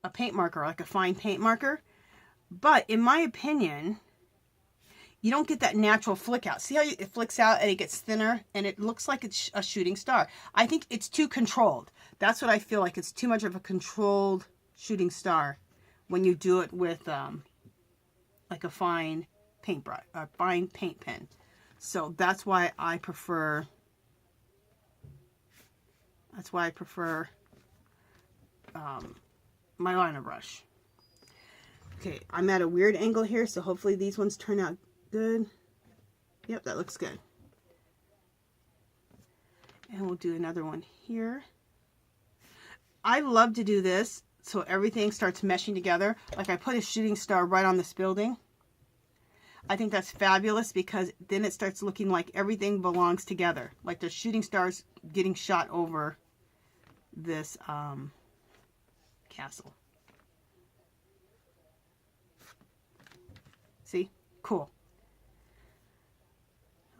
a paint marker, like a fine paint marker. But in my opinion, you don't get that natural flick out. See how it flicks out and it gets thinner and it looks like it's a shooting star. I think it's too controlled. That's what I feel like. It's too much of a controlled shooting star when you do it with like a fine paintbrush, a fine paint pen. So that's why I prefer. That's why I prefer my liner brush. Okay, I'm at a weird angle here, so hopefully these ones turn out good. Yep, that looks good. And we'll do another one here. I love to do this so everything starts meshing together. Like I put a shooting star right on this building. I think that's fabulous because then it starts looking like everything belongs together. Like there's shooting stars getting shot over this castle. See? Cool.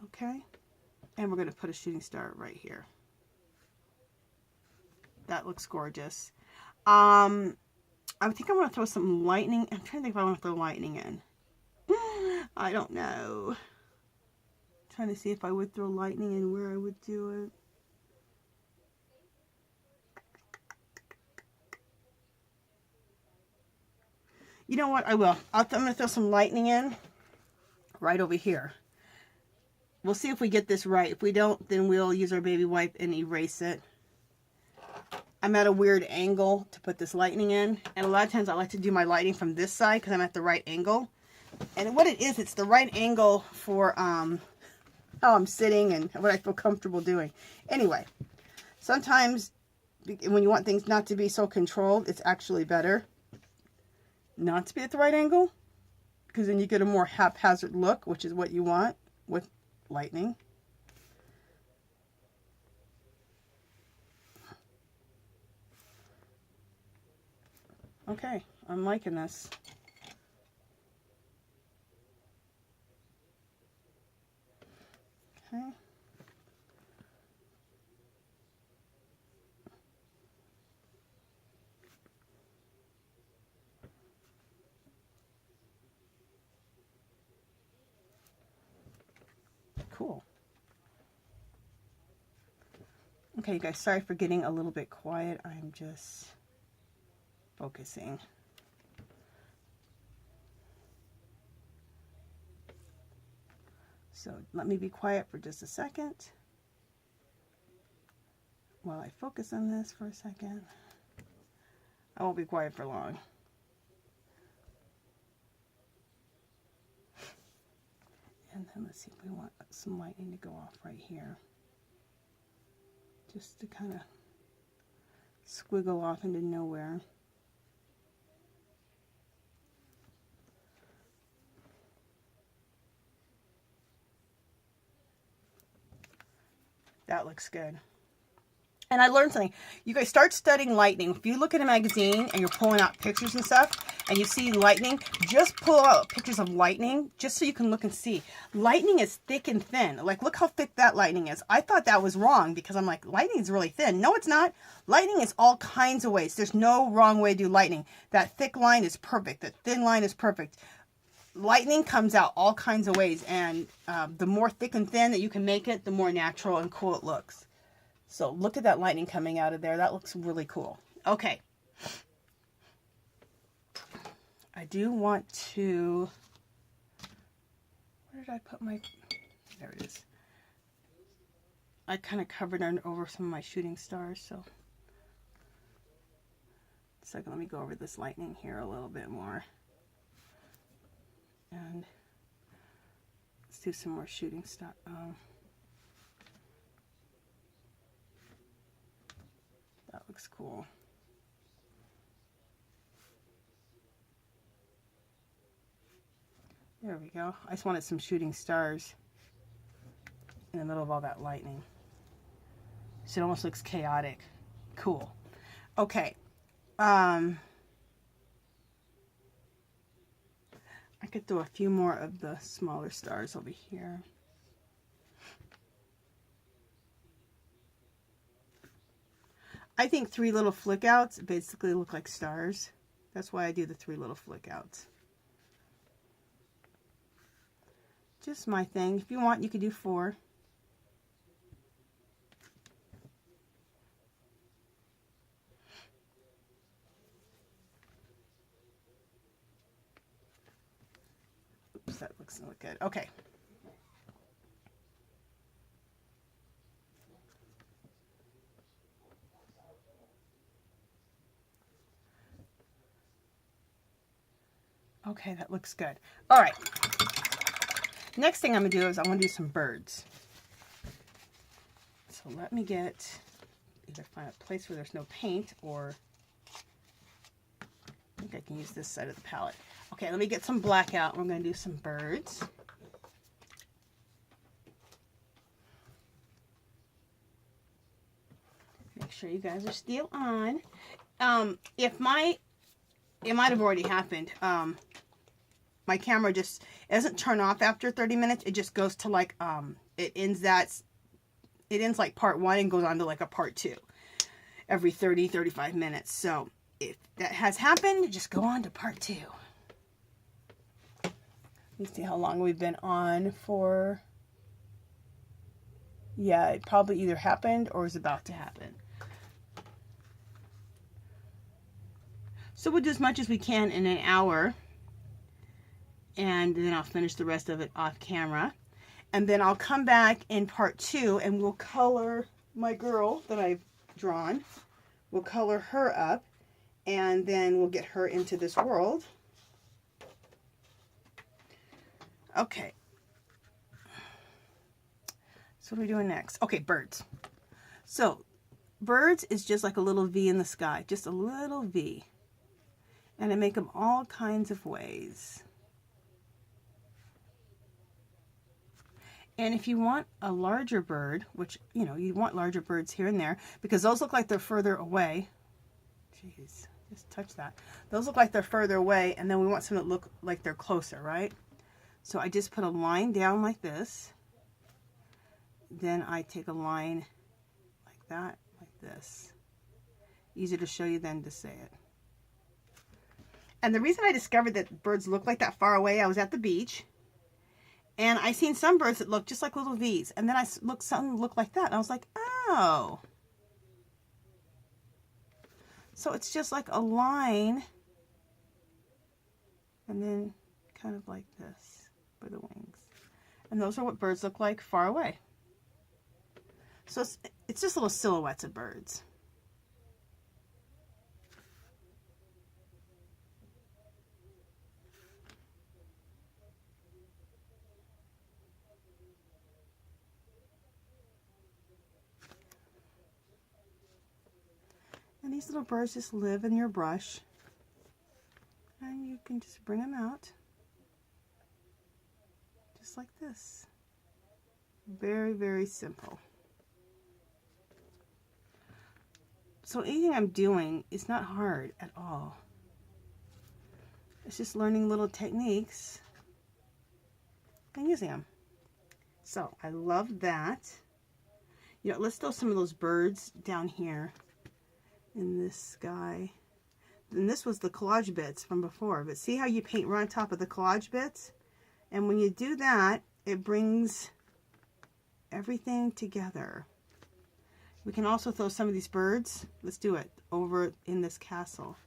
Okay. And we're going to put a shooting star right here. That looks gorgeous. I think I'm going to throw some lightning. I'm trying to think if I want to throw lightning in. I don't know. I'm trying to see if I would throw lightning in, where I would do it. You know what? I will. I'm going to throw some lightning in right over here. We'll see if we get this right. If we don't, then we'll use our baby wipe and erase it. I'm at a weird angle to put this lightning in. And a lot of times I like to do my lighting from this side because I'm at the right angle. And what it is, it's the right angle for how I'm sitting and what I feel comfortable doing. Anyway, sometimes when you want things not to be so controlled, it's actually better not to be at the right angle, because then you get a more haphazard look, which is what you want with lightning. Okay, I'm liking this. Okay. Cool. Okay, you guys, sorry for getting a little bit quiet. I'm just focusing. So let me be quiet for just a second while I focus on this for a second. I won't be quiet for long. And then let's see if we want some lightning to go off right here. Just to kind of squiggle off into nowhere. That looks good. And I learned something. You guys start studying lightning. If you look at a magazine and you're pulling out pictures and stuff, and you see lightning, just pull out pictures of lightning just so you can look and see. Lightning is thick and thin. Like, look how thick that lightning is. I thought that was wrong because I'm like, lightning is really thin. No, it's not. Lightning is all kinds of ways. There's no wrong way to do lightning. That thick line is perfect. That thin line is perfect. Lightning comes out all kinds of ways, and the more thick and thin that you can make it, the more natural and cool it looks. So look at that lightning coming out of there. That looks really cool. Okay. I do want to, where did I put my, there it is. I kind of covered over some of my shooting stars, so. Second, let me go over this lightning here a little bit more. And let's do some more shooting star. That looks cool. There we go. I just wanted some shooting stars in the middle of all that lightning. So it almost looks chaotic. Cool. Okay. I could throw a few more of the smaller stars over here. I think 3 little flick outs basically look like stars. That's why I do the 3 little flick outs. Just my thing. If you want, you could do 4. Oops, that looks not good. Okay. Okay, that looks good. All right. Next thing I'm going to do is I'm going to do some birds. So let me get, either find a place where there's no paint, or I think I can use this side of the palette. Okay, let me get some black out. We're going to do some birds. Make sure you guys are still on. It might have already happened. My camera just doesn't turn off after 30 minutes. It just goes to like, it ends like part 1 and goes on to like a part 2 every 35 minutes. So if that has happened, just go on to part 2. Let me see how long we've been on for. Yeah, it probably either happened or is about to happen. So we'll do as much as we can in an hour. And then I'll finish the rest of it off camera. And then I'll come back in part 2 and we'll color my girl that I've drawn. We'll color her up and then we'll get her into this world. Okay. So what are we doing next? Okay, birds. So birds is just like a little V in the sky, just a little V. And I make them all kinds of ways. And if you want a larger bird, which, you know, you want larger birds here and there, because those look like they're further away. Jeez, just touch that. Those look like they're further away, and then we want some that look like they're closer, right? So I just put a line down like this. Then I take a line like that, like this. Easier to show you than to say it. And the reason I discovered that birds look like that far away, I was at the beach. And I seen some birds that look just like little V's. And then some look like that. And I was like, oh. So it's just like a line. And then kind of like this for the wings. And those are what birds look like far away. So it's just little silhouettes of birds. And these little birds just live in your brush. And you can just bring them out. Just like this. Very, very simple. So anything I'm doing is not hard at all. It's just learning little techniques and using them. So I love that. You know, let's throw some of those birds down here in this sky. And this was the collage bits from before, but see how you paint right on top of the collage bits? And when you do that, it brings everything together. We can also throw some of these birds, let's do it, over in this castle.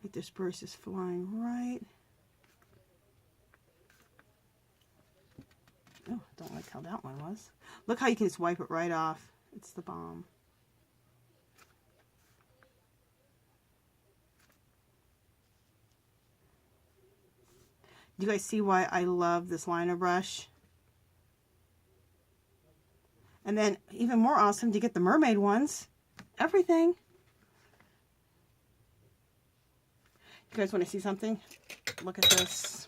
Like this bird's just flying right. Oh, I don't like how that one was. Look how you can just wipe it right off. It's the bomb. Do you guys see why I love this liner brush? And then even more awesome to get the mermaid ones. Everything. You guys want to see something? Look at this.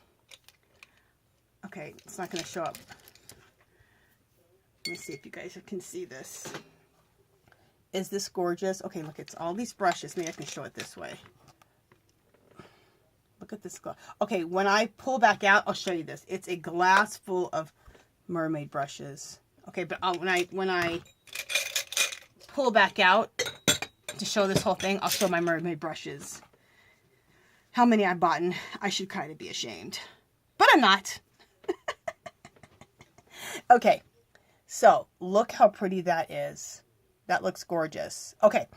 Okay, it's not going to show up. Let me see if you guys can see this. Is this gorgeous? Okay, look, it's all these brushes. Maybe I can show it this way. Look at this glass. Okay, when I pull back out, I'll show you this. It's a glass full of mermaid brushes. Okay, but when I pull back out, to show this whole thing, I'll show my mermaid brushes. How many I bought, and I should kind of be ashamed. But I'm not. Okay, so look how pretty that is. That looks gorgeous. Okay,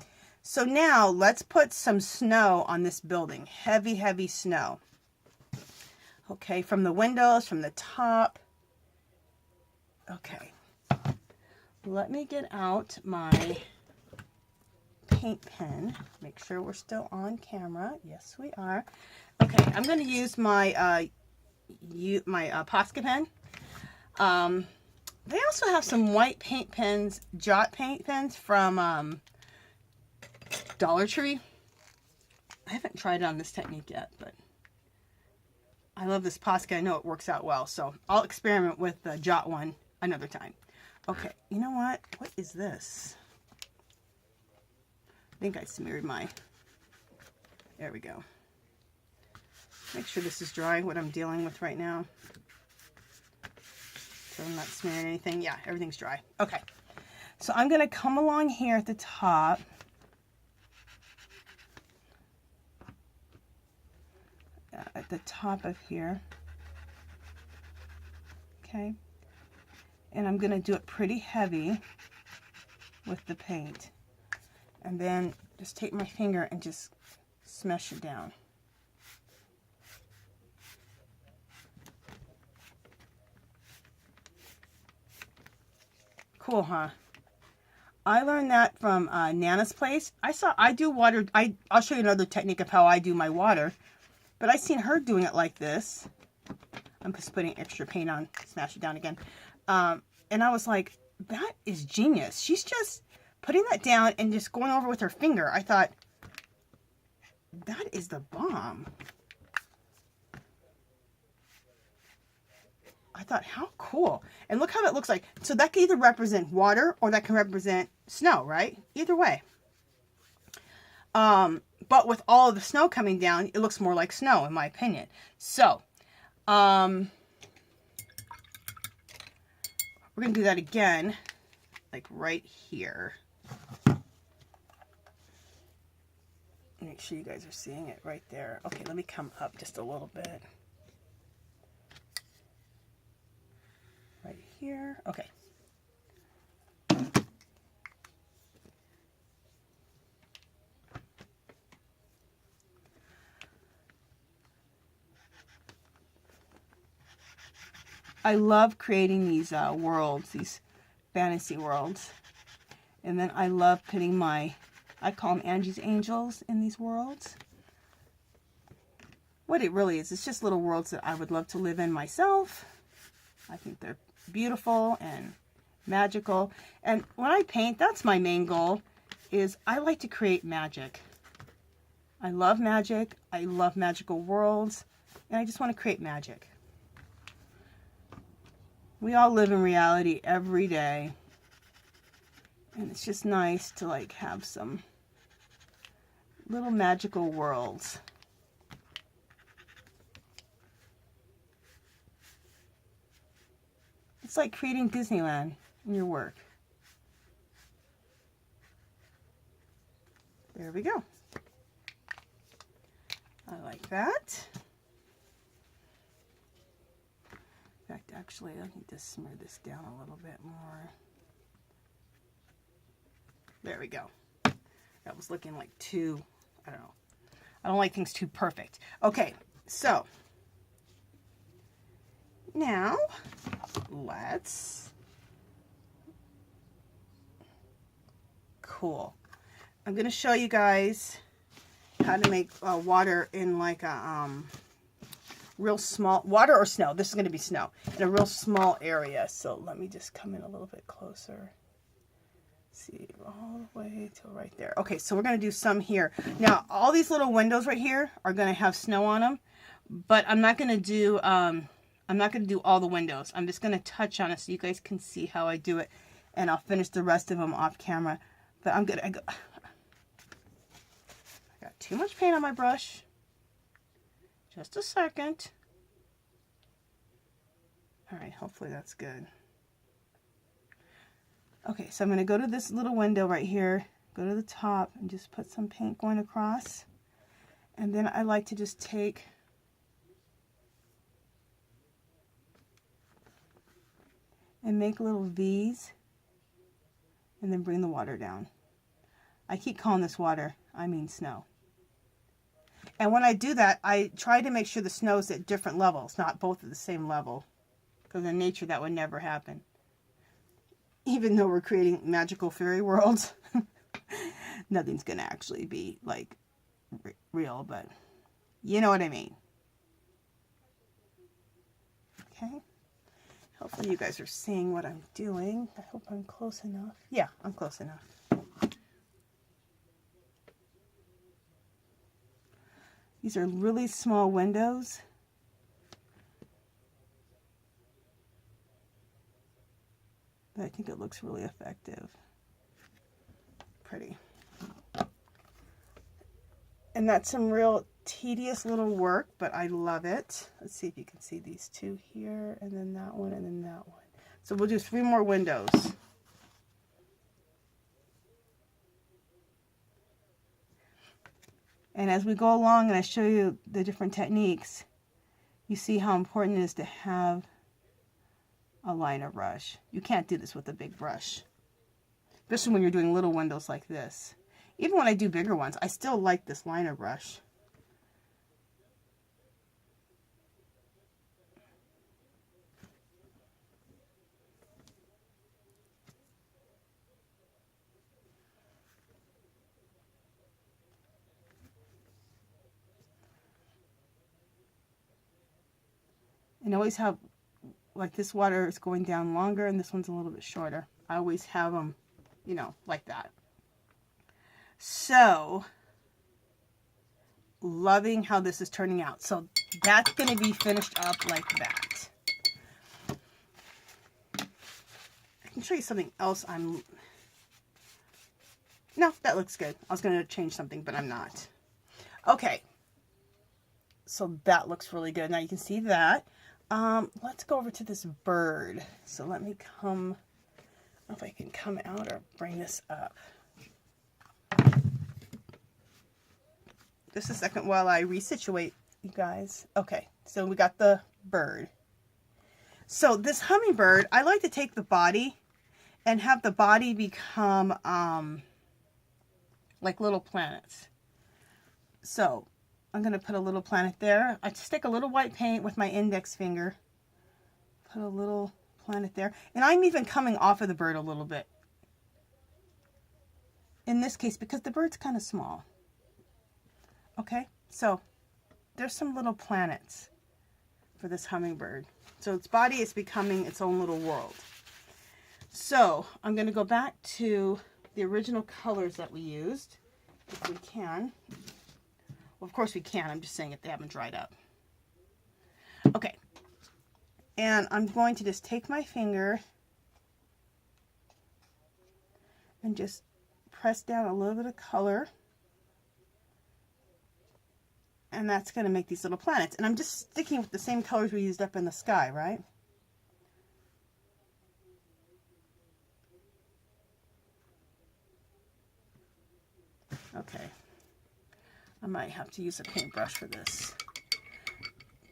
so now let's put some snow on this building. Heavy, heavy snow. Okay, from the windows, from the top. Okay, let me get out my paint pen. Make sure we're still on camera. Yes, we are. Okay, I'm going to use my Posca pen. They also have some white paint pens, Jot paint pens from Dollar Tree. I haven't tried it on this technique yet, but I love this Posca. I know it works out well, so I'll experiment with the Jot one another time. Okay, you know what? What is this? I think I smeared my... There we go. Make sure this is dry, what I'm dealing with right now. So I'm not smearing anything. Yeah, everything's dry. Okay. So I'm going to come along here at the top. At the top of here. Okay. And I'm going to do it pretty heavy with the paint. And then just take my finger and just smash it down. Cool, huh? I learned that from Nana's place. I do water. I'll show you another technique of how I do my water. But I seen her doing it like this. I'm just putting extra paint on. Smash it down again. And I was like, that is genius. She's just putting that down and just going over with her finger. I thought, that is the bomb. I thought, how cool. And look how that looks like. So that can either represent water or that can represent snow, right? Either way. But with all of the snow coming down, it looks more like snow, in my opinion. So, we're going to do that again, like right here. Make sure you guys are seeing it right there. Okay, let me come up just a little bit. Right here. Okay. I love creating these worlds, these fantasy worlds. And then I love putting I call them Angie's Angels in these worlds. What it really is, it's just little worlds that I would love to live in myself. I think they're beautiful and magical. And when I paint, that's my main goal, is I like to create magic. I love magic. I love magical worlds. And I just want to create magic. We all live in reality every day. And it's just nice to like have some little magical worlds. It's like creating Disneyland in your work. There we go. I like that. In fact, actually, I need to smear this down a little bit more. There we go. That was looking like too, I don't know. I don't like things too perfect. Okay, so now let's, cool. I'm going to show you guys how to make water in like a real small, water or snow. This is going to be snow in a real small area. So let me just come in a little bit closer. See, all the way till right there. Okay, so we're going to do some here. Now, all these little windows right here are going to have snow on them, but I'm not going to do all the windows. I'm just going to touch on it so you guys can see how I do it, and I'll finish the rest of them off camera. But I got too much paint on my brush. Just a second. All right, hopefully that's good. Okay, so I'm going to go to this little window right here, go to the top and just put some paint going across. And then I like to just take and make little V's and then bring the water down. I keep calling this water, I mean snow. And when I do that, I try to make sure the snow is at different levels, not both at the same level. Because in nature, that would never happen. Even though we're creating magical fairy worlds, nothing's going to actually be, like, real, but you know what I mean. Okay. Hopefully you guys are seeing what I'm doing. I hope I'm close enough. Yeah, I'm close enough. These are really small windows. But I think it looks really effective. Pretty. And that's some real tedious little work, but I love it. Let's see if you can see these two here, and then that one, and then that one. So we'll do 3 more windows. And as we go along and I show you the different techniques, you see how important it is to have a liner brush. You can't do this with a big brush, especially when you're doing little windows like this. Even when I do bigger ones, I still like this liner brush. And I always have, like, this water is going down longer and this one's a little bit shorter. I always have them, you know, like that. So, loving how this is turning out. So that's going to be finished up like that. I can show you something else. No, that looks good. I was going to change something, but I'm not. Okay. So that looks really good. Now you can see that. Let's go over to this bird. So let me come, I don't know if I can come out or bring this up. Just a second while I resituate, you guys. Okay, so we got the bird. So this hummingbird, I like to take the body and have the body become like little planets. So I'm going to put a little planet there. I just take a little white paint with my index finger. Put a little planet there. And I'm even coming off of the bird a little bit. In this case, because the bird's kind of small. Okay, so there's some little planets for this hummingbird. So its body is becoming its own little world. So I'm going to go back to the original colors that we used, if we can. Well, of course we can. I'm just saying if they haven't dried up. Okay. And I'm going to just take my finger and just press down a little bit of color. And that's going to make these little planets. And I'm just sticking with the same colors we used up in the sky, right? Okay. I might have to use a paintbrush for this.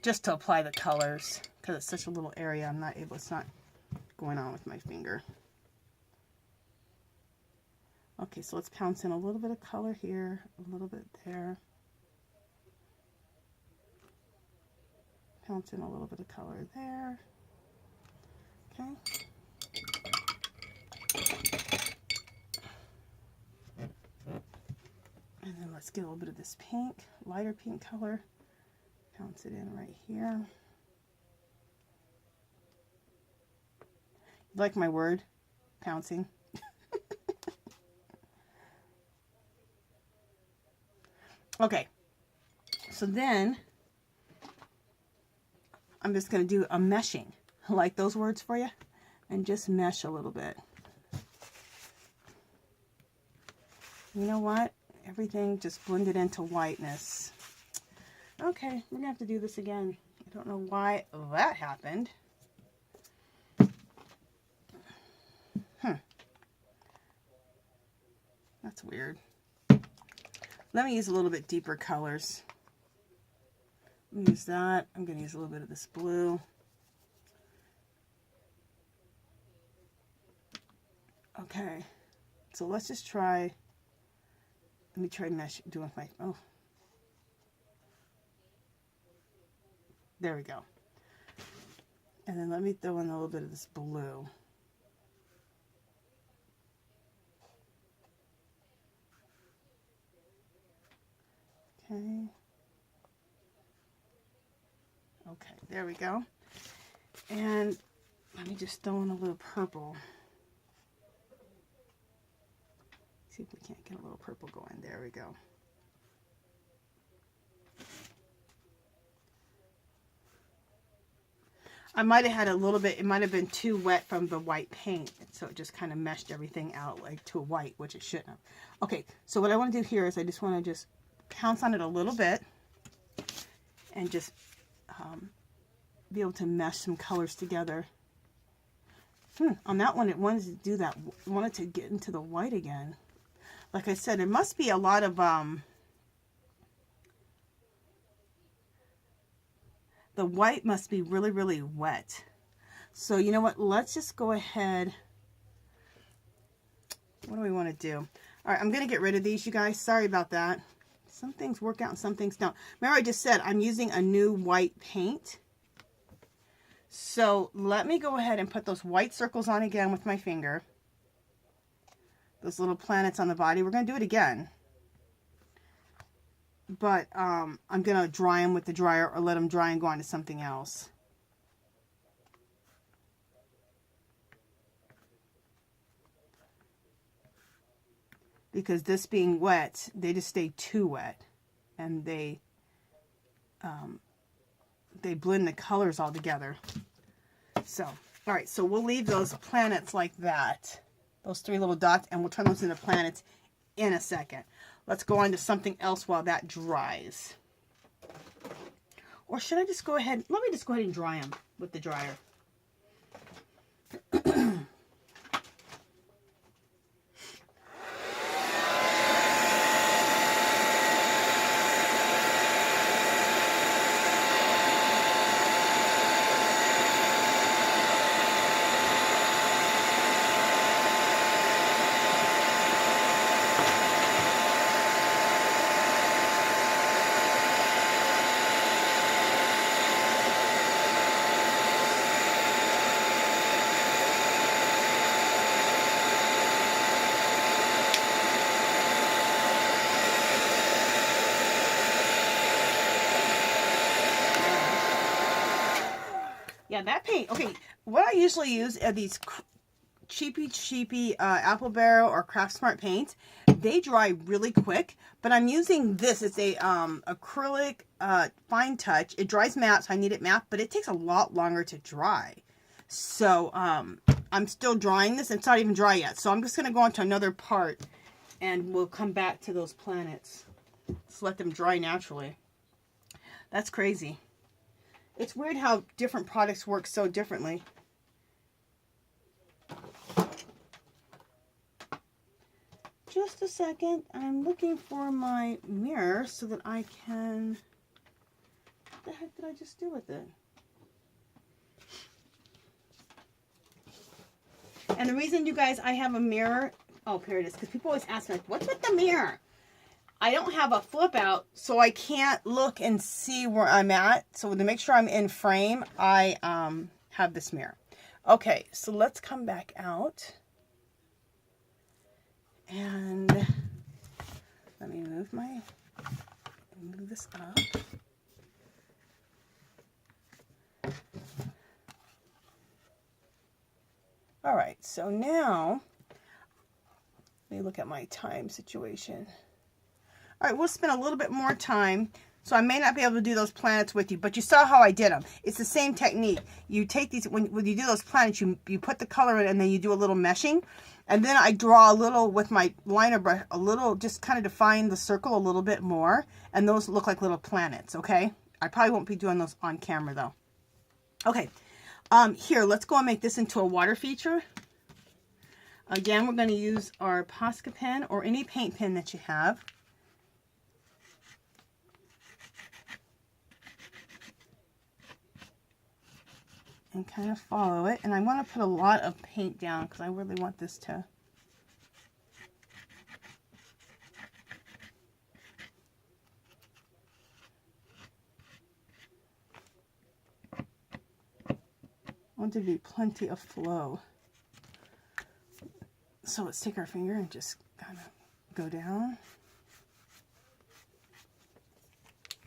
Just to apply the colors. Because it's such a little area, I'm not able, it's not going on with my finger. Okay, so let's pounce in a little bit of color here, a little bit there. Pounce in a little bit of color there. Okay. And then let's get a little bit of this pink, lighter pink color. Pounce it in right here. You like my word? Pouncing. Okay. So then I'm just going to do a meshing. I like those words for you. And just mesh a little bit. You know what? Everything just blended into whiteness. Okay, we're going to have to do this again. I don't know why that happened. That's That's weird. Let me use a little bit deeper colors. I'm going to use that. I'm going to use a little bit of this blue. Okay. So let's just try. Let me try doing my, oh. There we go. And then let me throw in a little bit of this blue. Okay. Okay, there we go. And let me just throw in a little purple. See if we can't get a little purple going. There we go. I might have had a little bit, it might have been too wet from the white paint, so it just kind of meshed everything out like to a white, which it shouldn't have. Okay, so what I want to do here is I just want to just pounce on it a little bit and just be able to mesh some colors together. On that one, it wanted to do that, it wanted to get into the white again. Like I said, it must be a lot of, the white must be really, really wet. So you know what? Let's just go ahead. What do we want to do? All right, I'm going to get rid of these, you guys. Sorry about that. Some things work out and some things don't. Remember I just said I'm using a new white paint. So let me go ahead and put those white circles on again with my finger. Those little planets on the body. We're going to do it again. But I'm going to dry them with the dryer or let them dry and go on to something else. Because this being wet, they just stay too wet. And they blend the colors all together. So, all right, so we'll leave those planets like that. Those three little dots, and we'll turn those into planets in a second. Let's go on to something else while that dries. Or should I just go ahead? Let me just go ahead and dry them with the dryer. Yeah, that paint, okay, what I usually use are these cheapy Apple Barrel or Craft Smart paints. They dry really quick, but I'm using this. It's a acrylic fine touch. It dries matte, so I need it matte, but it takes a lot longer to dry. So I'm still drying this. It's not even dry yet. So I'm just going to go on to another part, and we'll come back to those planets. Just let them dry naturally. That's crazy. It's weird how different products work so differently. Just a second. I'm looking for my mirror so that I can... What the heck did I just do with it? And the reason, you guys, I have a mirror... Oh, here it is. Because people always ask me, like, what's with the mirror? I don't have a flip out, so I can't look and see where I'm at. So to make sure I'm in frame, I have this mirror. Okay, so let's come back out. And let me move this up. All right, so now let me look at my time situation. All right, we'll spend a little bit more time. So I may not be able to do those planets with you, but you saw how I did them. It's the same technique. You take these, when you do those planets, you put the color in and then you do a little meshing. And then I draw a little with my liner brush, a little, just kind of define the circle a little bit more. And those look like little planets, okay? I probably won't be doing those on camera though. Okay, here, let's go and make this into a water feature. Again, we're going to use our Posca pen or any paint pen that you have. And kind of follow it. And I want to put a lot of paint down because I really want this to... I want there to be plenty of flow. So let's take our finger and just kind of go down.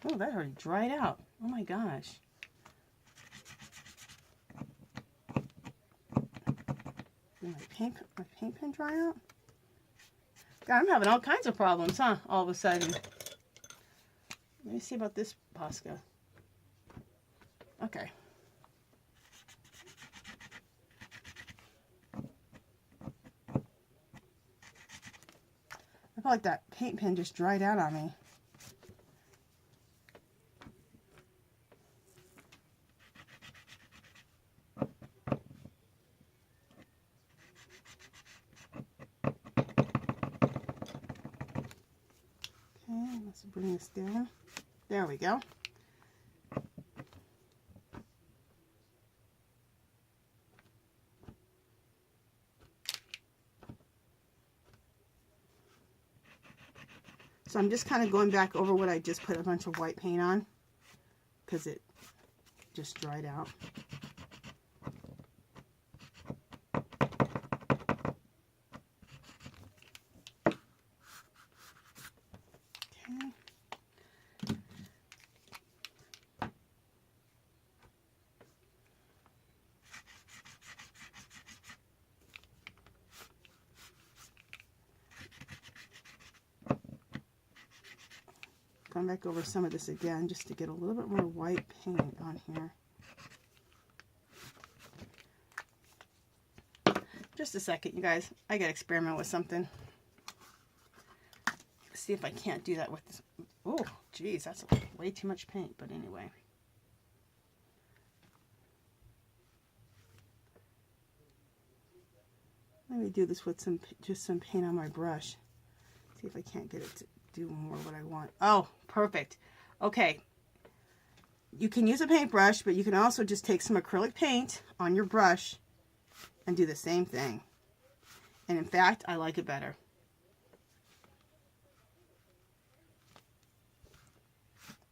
Oh, that already dried out. Oh my gosh. Did my paint pen dry out? God, I'm having all kinds of problems, huh? All of a sudden. Let me see about this Posca. Okay. I feel like that paint pen just dried out on me. Okay, let's bring this down. There we go. So I'm just kind of going back over what I just put a bunch of white paint on because it just dried out. Okay. Going back over some of this again just to get a little bit more white paint on here. Just a second, you guys. I gotta experiment with something. See if I can't do that with this. Oh, geez, that's way too much paint, but anyway. Let me do this with just some paint on my brush. See if I can't get it to do more what I want. Oh, perfect. Okay. You can use a paintbrush, but you can also just take some acrylic paint on your brush and do the same thing. And in fact, I like it better.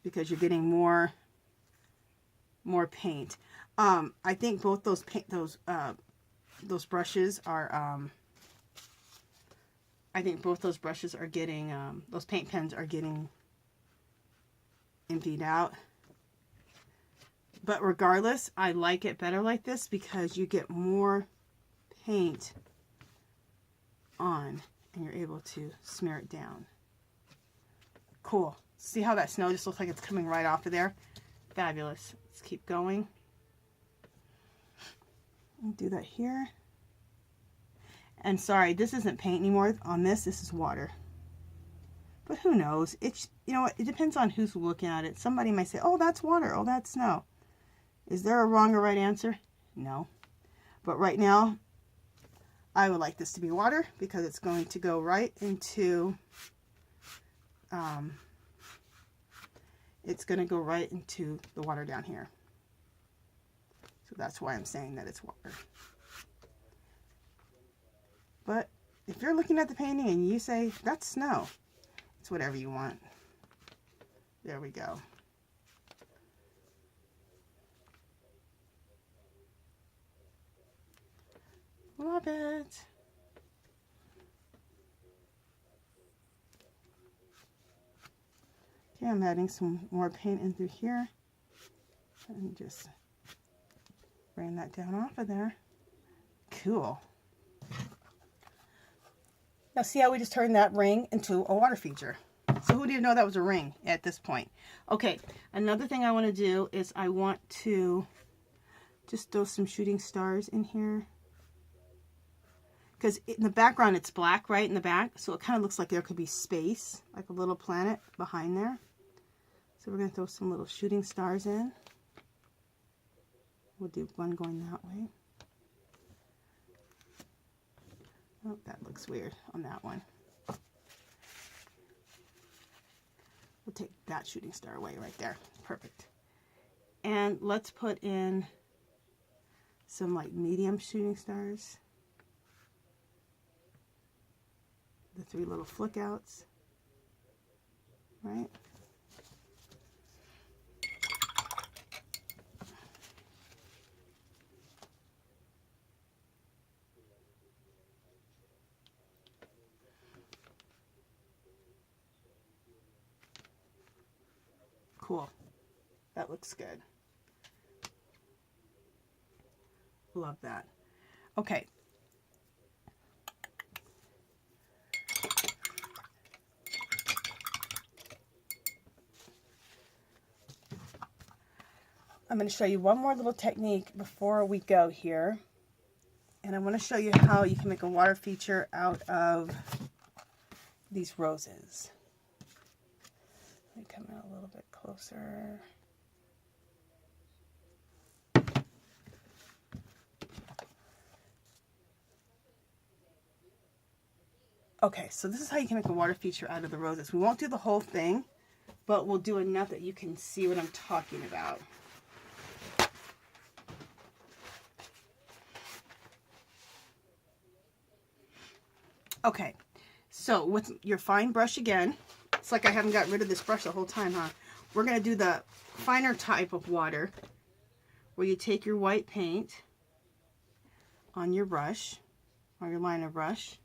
Because you're getting more paint. I think both those brushes are I think both those brushes are getting, those paint pens are getting emptied out. But regardless, I like it better like this because you get more paint on and you're able to smear it down. Cool. See how that snow just looks like it's coming right off of there? Fabulous. Let's keep going. I'll do that here. And sorry, this isn't paint anymore. On this is water. But who knows? It's, you know what, it depends on who's looking at it. Somebody might say, oh, that's water. Oh, that's snow. Is there a wrong or right answer? No. But right now, I would like this to be water because it's going to go right into, it's going to go right into the water down here. So that's why I'm saying that it's water. But if you're looking at the painting and you say, that's snow, it's whatever you want. There we go. Love it. Okay, I'm adding some more paint in through here. And just bring that down off of there. Cool. Now see how we just turned that ring into a water feature. So who didn't know that was a ring at this point? Okay, another thing I want to do is I want to just throw some shooting stars in here. Because in the background it's black right in the back, so it kind of looks like there could be space, like a little planet behind there. So we're going to throw some little shooting stars in. We'll do one going that way. Oh, that looks weird on that one. We'll take that shooting star away right there. Perfect. And let's put in some like medium shooting stars. The 3 little flick outs. Right? Cool. That looks good. Love that. Okay. I'm going to show you one more little technique before we go here. And I want to show you how you can make a water feature out of these roses. Let me come out a little bit closer. Okay, so this is how you can make a water feature out of the roses. We won't do the whole thing, but we'll do enough that you can see what I'm talking about. Okay, so with your fine brush again, it's like I haven't got rid of this brush the whole time, huh? We're going to do the finer type of water, where you take your white paint on your brush, or your liner brush,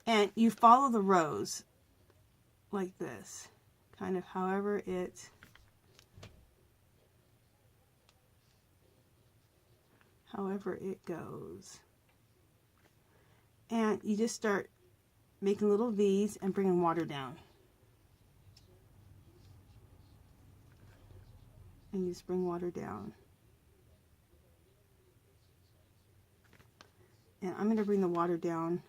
and you follow the rose like this, kind of however it goes. And you just start making little V's and bringing water down. And you just bring water down. And I'm going to bring the water down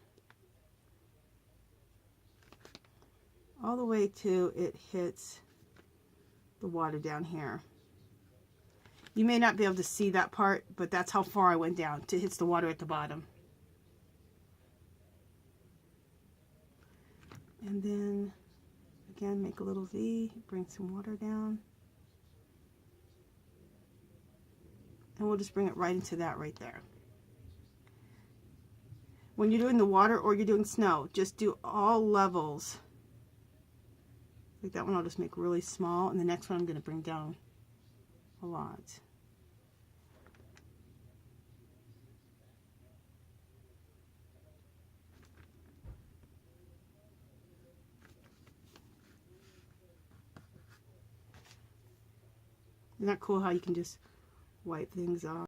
all the way to it hits the water down here. You may not be able to see that part, but that's how far I went down, to hits the water at the bottom. And then, again, make a little V, bring some water down. And we'll just bring it right into that right there. When you're doing the water or you're doing snow, just do all levels. Like that one I'll just make really small, and the next one I'm going to bring down a lot. Isn't that cool how you can just wipe things off?